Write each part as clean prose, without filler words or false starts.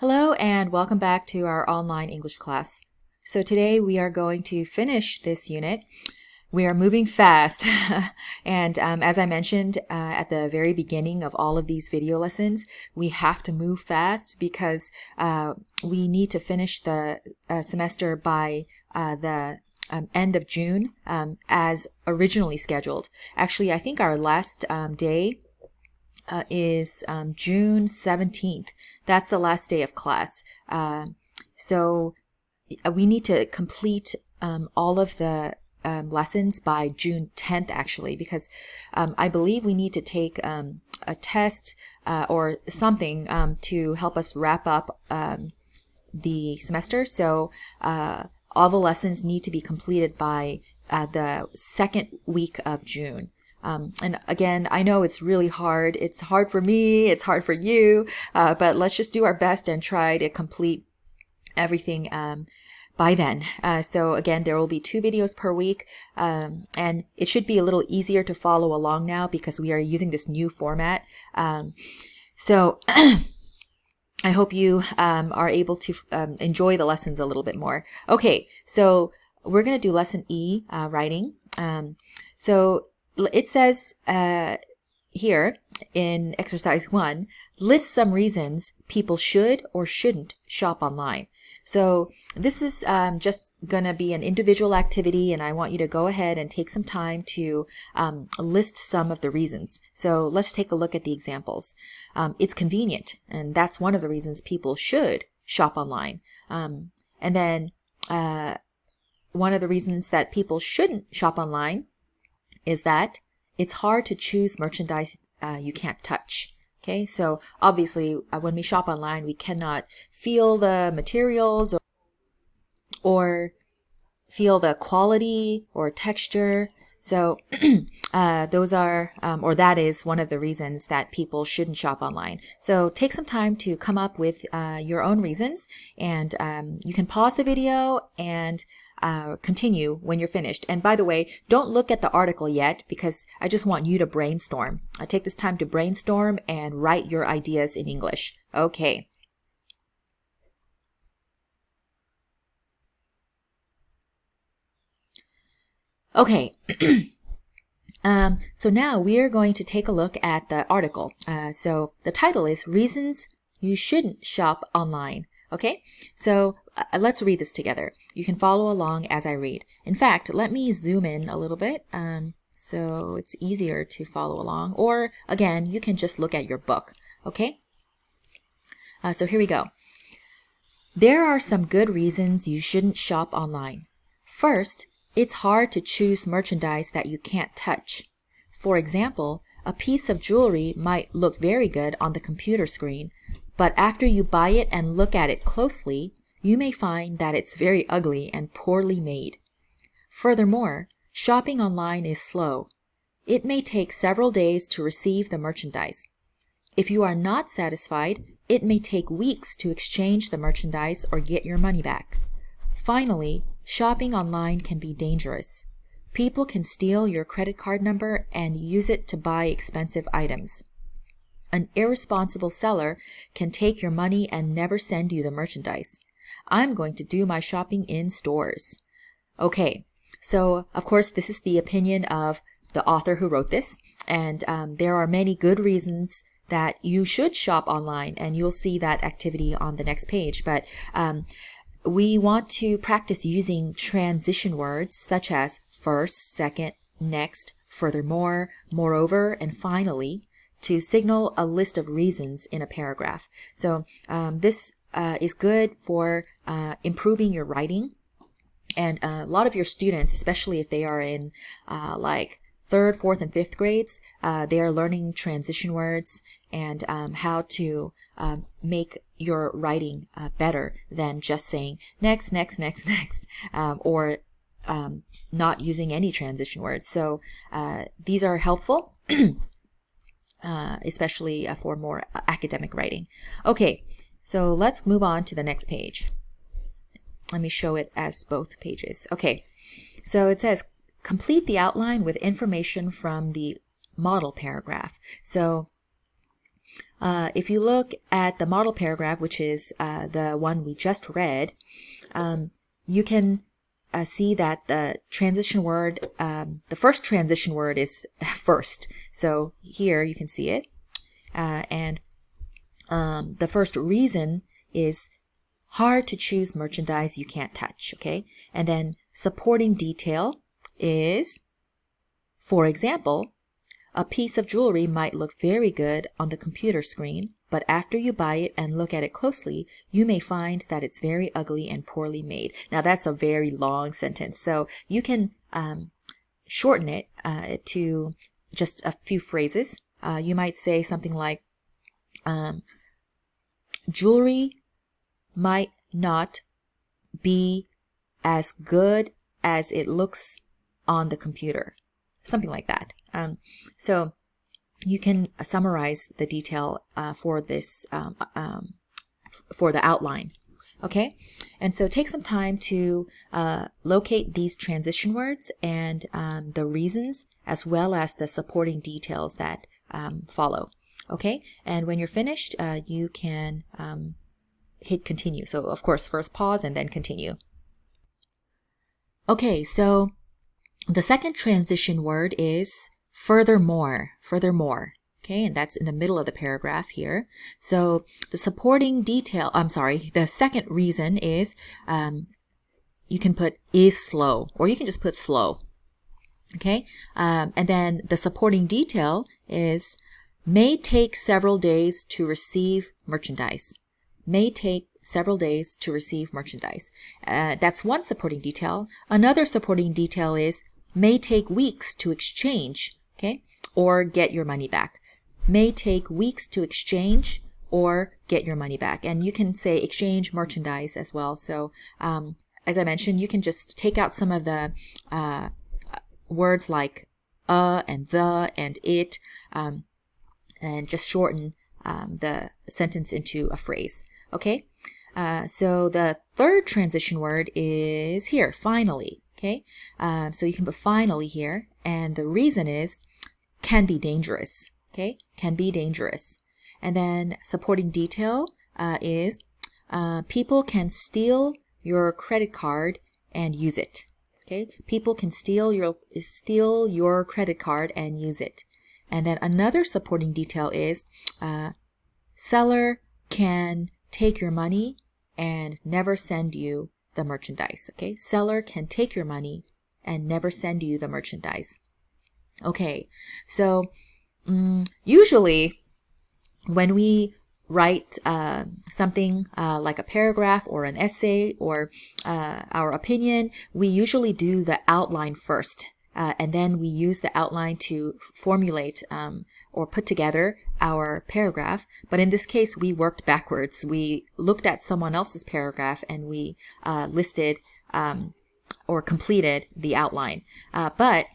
Hello and welcome back to our online English class. So today we are going to finish this unit. We are moving fast and as I mentioned at the very beginning of all of these video lessons, we have to move fast because we need to finish the semester by the end of June as originally scheduled. Actually, I think our last day is June 17th. That's the last day of class. So we need to complete all of the lessons by June 10th, actually, because I believe we need to take a test or something to help us wrap up the semester. So all the lessons need to be completed by the second week of June. And again, I know it's really hard. It's hard for me. It's hard for you. But let's just do our best and try to complete everything by then. So again, there will be 2 videos per week. And it should be a little easier to follow along now because we are using this new format. So I hope you are able to enjoy the lessons a little bit more. Okay, so we're going to do lesson E, writing. So it says here in exercise 1, list some reasons people should or shouldn't shop online. So this is just going to be an individual activity, and I want you to go ahead and take some time to list some of the reasons. So let's take a look at the examples. It's convenient, and that's one of the reasons people should shop online. And then one of the reasons that people shouldn't shop online is that it's hard to choose merchandise you can't touch. Okay, so obviously when we shop online, we cannot feel the materials or feel the quality or texture. So those are, or that is one of the reasons that people shouldn't shop online. So take some time to come up with your own reasons, and you can pause the video and continue when you're finished. And by the way, don't look at the article yet because I just want you to brainstorm. Take this time to brainstorm and write your ideas in English. Okay. Okay. So now we are going to take a look at the article. So the title is Reasons You Shouldn't Shop Online. Okay, so let's read this together. You can follow along as I read. In fact, let me zoom in a little bit so it's easier to follow along. Or again, you can just look at your book. Okay, so here we go. There are some good reasons you shouldn't shop online. First, it's hard to choose merchandise that you can't touch. For example, a piece of jewelry might look very good on the computer screen, but after you buy it and look at it closely, you may find that it's very ugly and poorly made. Furthermore, shopping online is slow. It may take several days to receive the merchandise. If you are not satisfied, it may take weeks to exchange the merchandise or get your money back. Finally, shopping online can be dangerous. People can steal your credit card number and use it to buy expensive items. An irresponsible seller can take your money and never send you the merchandise. I'm going to do my shopping in stores. Okay, so of course this is the opinion of the author who wrote this, and there are many good reasons that you should shop online, and you'll see that activity on the next page. But we want to practice using transition words such as first, second, next, furthermore, moreover, and finally to signal a list of reasons in a paragraph. So this is good for improving your writing. And a lot of your students, especially if they are in like 3rd, 4th, and 5th grades, they are learning transition words and how to make your writing better than just saying next, next, next, next, or not using any transition words. So these are helpful, especially for more academic writing. Okay, so let's move on to the next page. Let me show it as both pages. Okay, so it says, complete the outline with information from the model paragraph. So If you look at the model paragraph, which is the one we just read, you can see that the transition word, the first transition word is first. So here you can see it. And the first reason is hard to choose merchandise you can't touch, okay? And then supporting detail is, for example, a piece of jewelry might look very good on the computer screen, but after you buy it and look at it closely, you may find that it's very ugly and poorly made. Now that's a very long sentence, so you can shorten it to just a few phrases. You might say something like, jewelry might not be as good as it looks on the computer. Something like that. So you can summarize the detail for this, for the outline. Okay? And so take some time to locate these transition words and the reasons, as well as the supporting details that follow. Okay? And when you're finished, you can hit continue. So of course, first pause and then continue. Okay, so the second transition word is furthermore, furthermore. Okay, and that's in the middle of the paragraph here. So the supporting detail, the second reason is you can put is slow, or you can just put slow. Okay, and then the supporting detail is may take several days to receive merchandise. May take several days to receive merchandise. That's one supporting detail. Another supporting detail is may take weeks to exchange, okay, or get your money back. May take weeks to exchange or get your money back. And you can say exchange merchandise as well. So as I mentioned, you can just take out some of the words like and the and it, and just shorten the sentence into a phrase. Okay, so the third transition word is here, finally. Okay, so you can put finally here, and the reason is can be dangerous. Okay, can be dangerous. And then supporting detail is people can steal your credit card and use it. Okay, people can steal your credit card and use it. And then another supporting detail is seller can take your money and never send you the merchandise. Okay, seller can take your money and never send you the merchandise. Okay, so usually when we write something like a paragraph or an essay or our opinion, we usually do the outline first. And then we use the outline to formulate or put together our paragraph. But in this case, we worked backwards. We looked at someone else's paragraph and we listed or completed the outline. But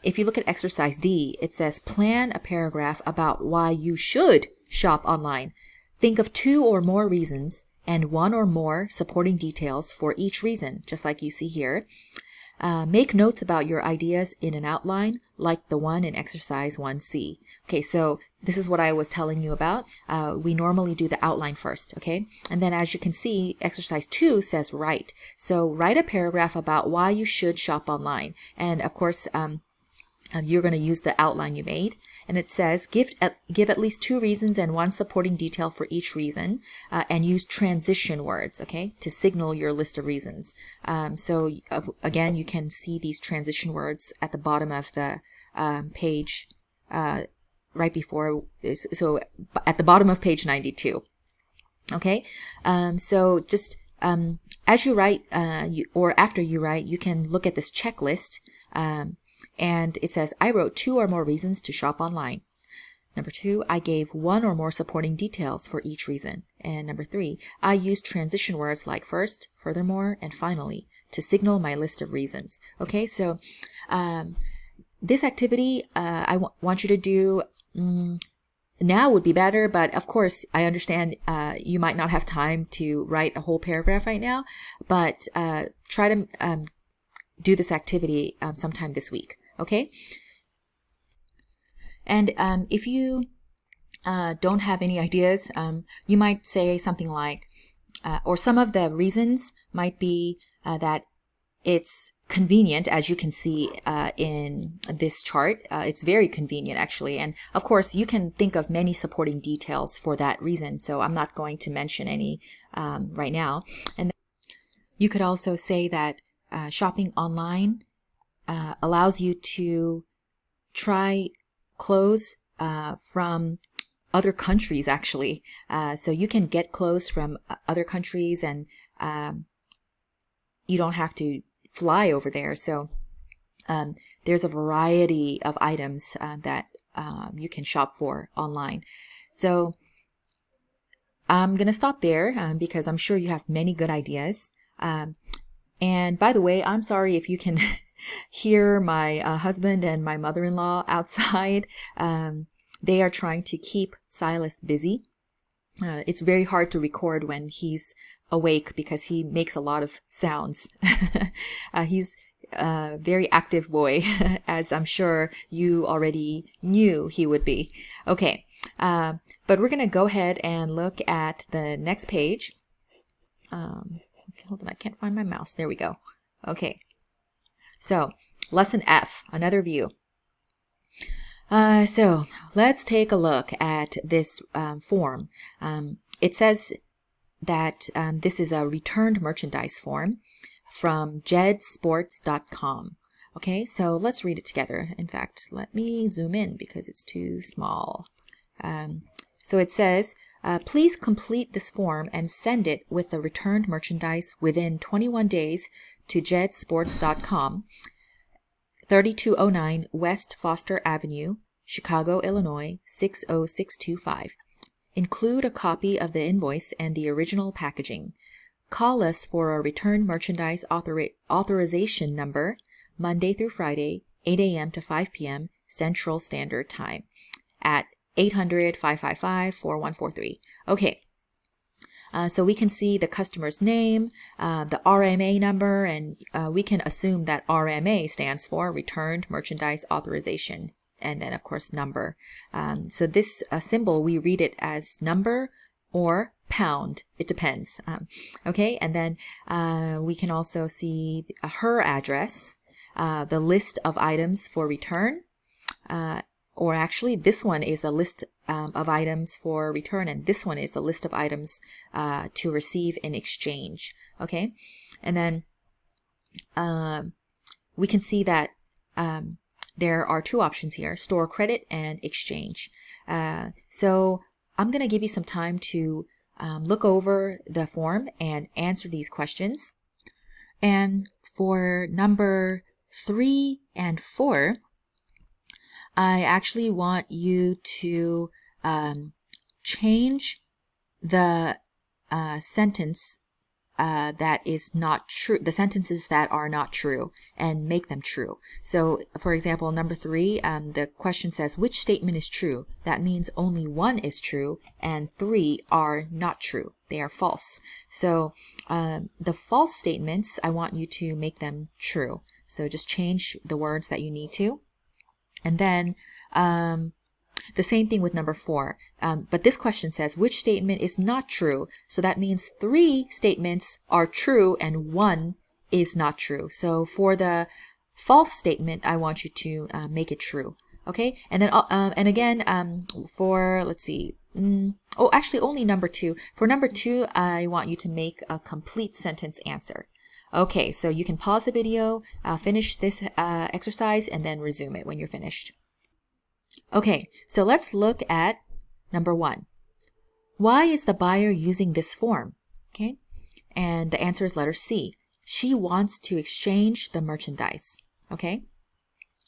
if you look at exercise D, it says plan a paragraph about why you should shop online. Think of 2 or more reasons and 1 or more supporting details for each reason, just like you see here. Make notes about your ideas in an outline like the one in exercise 1C. Okay, so this is what I was telling you about. We normally do the outline first, okay? And then as you can see, exercise 2 says write. So write a paragraph about why you should shop online. And of course, you're going to use the outline you made. And it says give at least 2 reasons and 1 supporting detail for each reason, and use transition words, okay, to signal your list of reasons. So again, you can see these transition words at the bottom of the page, right before, so at the bottom of page 92. Okay, so just as you write, or after you write, you can look at this checklist. And it says, I wrote 2 or more reasons to shop online. Number 2, I gave 1 or more supporting details for each reason. And number 3, I used transition words like first, furthermore, and finally to signal my list of reasons. Okay, so this activity I want you to do now would be better, but of course I understand you might not have time to write a whole paragraph right now, but try to do this activity sometime this week. Okay, and if you don't have any ideas, you might say something like, or some of the reasons might be that it's convenient, as you can see in this chart. It's very convenient, actually. And of course, you can think of many supporting details for that reason. So I'm not going to mention any right now. And you could also say that shopping online allows you to try clothes from other countries, actually. So you can get clothes from other countries, and you don't have to fly over there. So there's a variety of items that you can shop for online. So I'm going to stop there because I'm sure you have many good ideas. And by the way, I'm sorry if you can hear my husband and my mother-in-law outside. They are trying to keep Silas busy. It's very hard to record when he's awake because he makes a lot of sounds. He's a very active boy, as I'm sure you already knew he would be. Okay, but we're going to go ahead and look at the next page. Hold on, I can't find my mouse. There we go. Okay, so lesson F, another view. So let's take a look at this form. It says that this is a returned merchandise form from jedsports.com. Okay, so let's read it together. In fact, let me zoom in because it's too small. So it says, please complete this form and send it with the returned merchandise within 21 days to jedsports.com. 3209 West Foster Avenue, Chicago, Illinois 60625. Include a copy of the invoice and the original packaging. Call us for a return merchandise authorization number, Monday through Friday, 8 a.m. to 5 p.m. Central Standard Time at 800-555-4143. Okay. So we can see the customer's name, the RMA number, and we can assume that RMA stands for Returned Merchandise Authorization, and then, of course, number. So this symbol, we read it as number or pound. It depends. Okay, and then we can also see her address, the list of items for return, or actually this one is the list of items for return, and this one is the list of items to receive in exchange. Okay, and then we can see that there are two options here, store credit and exchange. So I'm going to give you some time to look over the form and answer these questions. And for number 3 and 4, I actually want you to change the sentence that is not true, the sentences that are not true, and make them true. So, for example, number 3, the question says, which statement is true? That means only 1 is true and 3 are not true. They are false. So the false statements, I want you to make them true. So just change the words that you need to. And then the same thing with number 4. But this question says, which statement is not true? So that means 3 statements are true and 1 is not true. So for the false statement, I want you to make it true. Okay? And then, and again, for, let's see, actually only number 2. For number 2, I want you to make a complete sentence answer. Okay, so you can pause the video, finish this exercise, and then resume it when you're finished. Okay, so let's look at number 1. Why is the buyer using this form? Okay, and the answer is letter C. She wants to exchange the merchandise. Okay,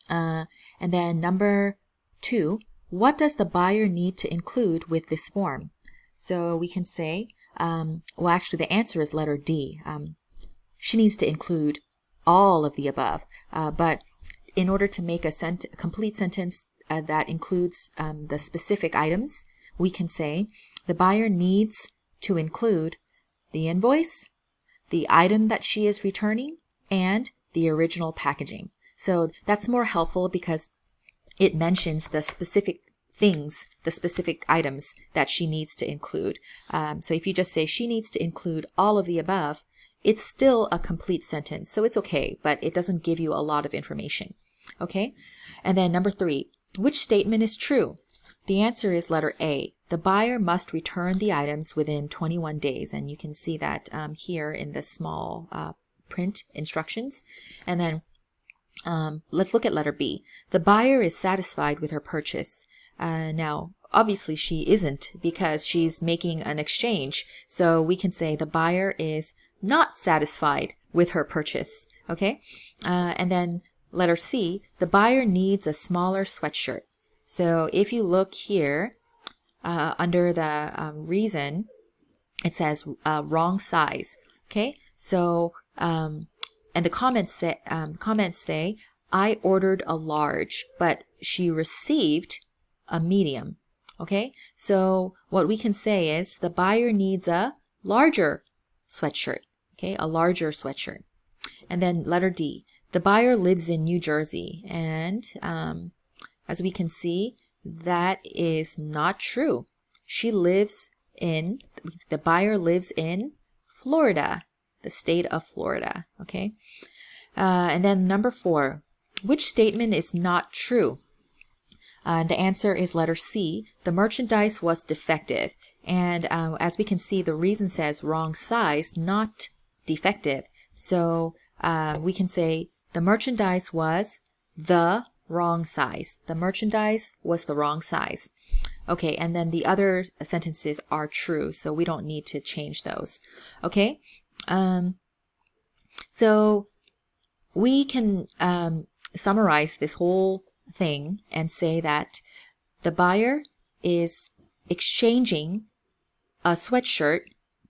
and then number 2. What does the buyer need to include with this form? So we can say, well, actually, the answer is letter D. She needs to include all of the above. But in order to make a complete sentence that includes the specific items, we can say the buyer needs to include the invoice, the item that she is returning, and the original packaging. So that's more helpful because it mentions the specific things, the specific items that she needs to include. So if you just say she needs to include all of the above, it's still a complete sentence. So it's okay, but it doesn't give you a lot of information. Okay? And then number 3, which statement is true? The answer is letter A. The buyer must return the items within 21 days. And you can see that here in the small print instructions. And then let's look at letter B. The buyer is satisfied with her purchase. Now, obviously she isn't, because she's making an exchange. So we can say the buyer is not satisfied with her purchase. Okay? And then letter C, the buyer needs a smaller sweatshirt. So if you look here under the reason, it says wrong size. Okay? So and the comments say, I ordered a large, but she received a medium. Okay? So what we can say is the buyer needs a larger sweatshirt. Okay? A larger sweatshirt. And then letter D, the buyer lives in New Jersey. And as we can see, that is not true. The buyer lives in Florida, the state of Florida. Okay? And then number 4, which statement is not true? The answer is letter C. The merchandise was defective. And as we can see, the reason says wrong size, not defective. So we can say the merchandise was the wrong size. The merchandise was the wrong size. Okay, and then the other sentences are true, so we don't need to change those. Okay, so we can summarize this whole thing and say that the buyer is exchanging a sweatshirt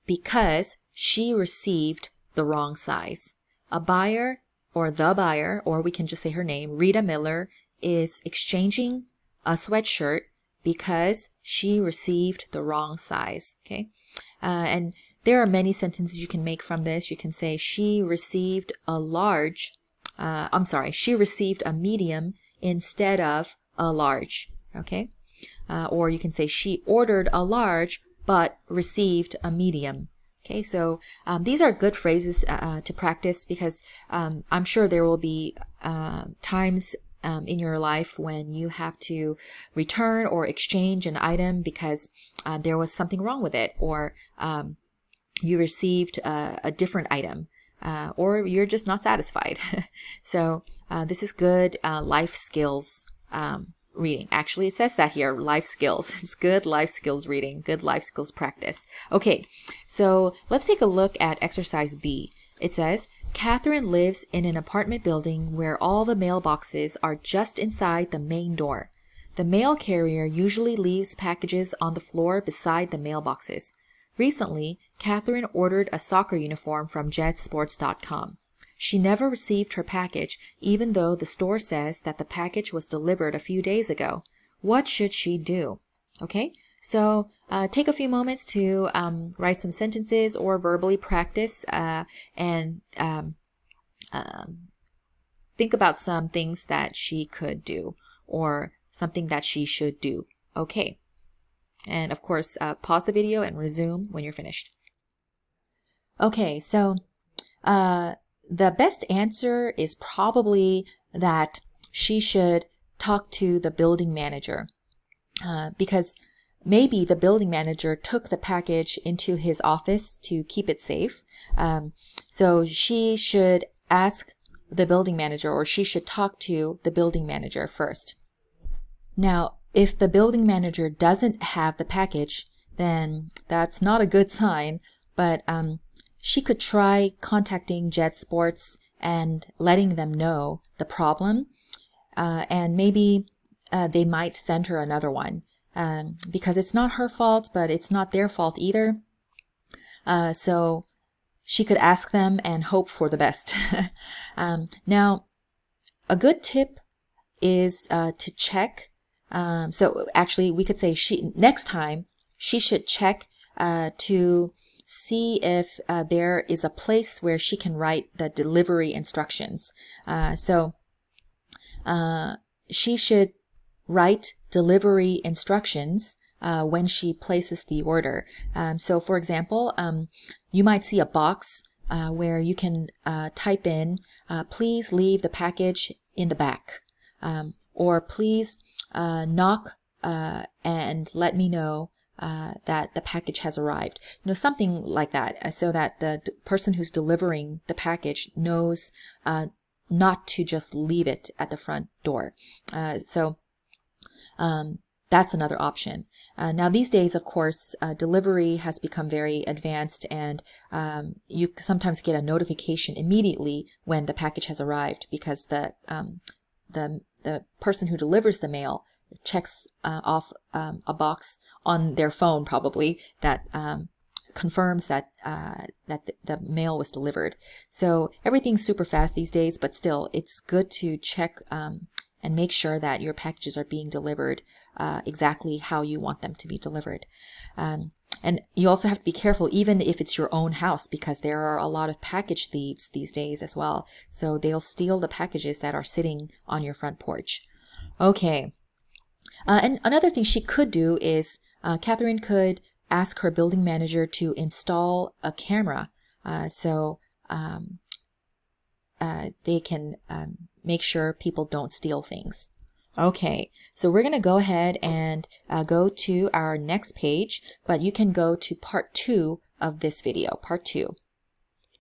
because she received the wrong size. A buyer, or the buyer, or we can just say her name, Rita Miller, is exchanging a sweatshirt because she received the wrong size. Okay, and there are many sentences you can make from this. You can say she received a large. She received a medium instead of a large. Okay, or you can say she ordered a large but received a medium. Okay, so these are good phrases to practice, because I'm sure there will be times in your life when you have to return or exchange an item because there was something wrong with it, or you received a different item, or you're just not satisfied. So this is good life skills reading. Actually, it says that here, life skills. It's good life skills reading, good life skills practice. Okay, so let's take a look at exercise B. It says, Catherine lives in an apartment building where all the mailboxes are just inside the main door. The mail carrier usually leaves packages on the floor beside the mailboxes. Recently, Catherine ordered a soccer uniform from jetsports.com. She never received her package, even though the store says that the package was delivered a few days ago. What should she do? Okay, so take a few moments to write some sentences or verbally practice and think about some things that she could do or something that she should do. Okay, and of course, pause the video and resume when you're finished. Okay, so the best answer is probably that she should talk to the building manager, because maybe the building manager took the package into his office to keep it safe. So she should ask the building manager, or she should talk to the building manager first. Now, if the building manager doesn't have the package, then that's not a good sign, but she could try contacting Jet Sports and letting them know the problem, and maybe they might send her another one, because it's not her fault, but it's not their fault either. So she could ask them and hope for the best. Now, a good tip is to check. So actually, we could say next time she should check to see if there is a place where she can write the delivery instructions. So she should write delivery instructions when she places the order. So for example, you might see a box where you can type in, please leave the package in the back, or please knock and let me know that the package has arrived. Something like that, so that the person who's delivering the package knows not to just leave it at the front door. That's another option. Now these days, of course, delivery has become very advanced, and you sometimes get a notification immediately when the package has arrived, because the person who delivers the mail checks off a box on their phone, probably, that confirms that the mail was delivered. So everything's super fast these days, but still, it's good to check and make sure that your packages are being delivered exactly how you want them to be delivered. And you also have to be careful, even if it's your own house, because there are a lot of package thieves these days as well. So they'll steal the packages that are sitting on your front porch. Okay. And another thing she could do is Catherine could ask her building manager to install a camera so they can make sure people don't steal things. Okay, so we're going to go ahead and go to our next page, but you can go to part 2 of this video, part 2.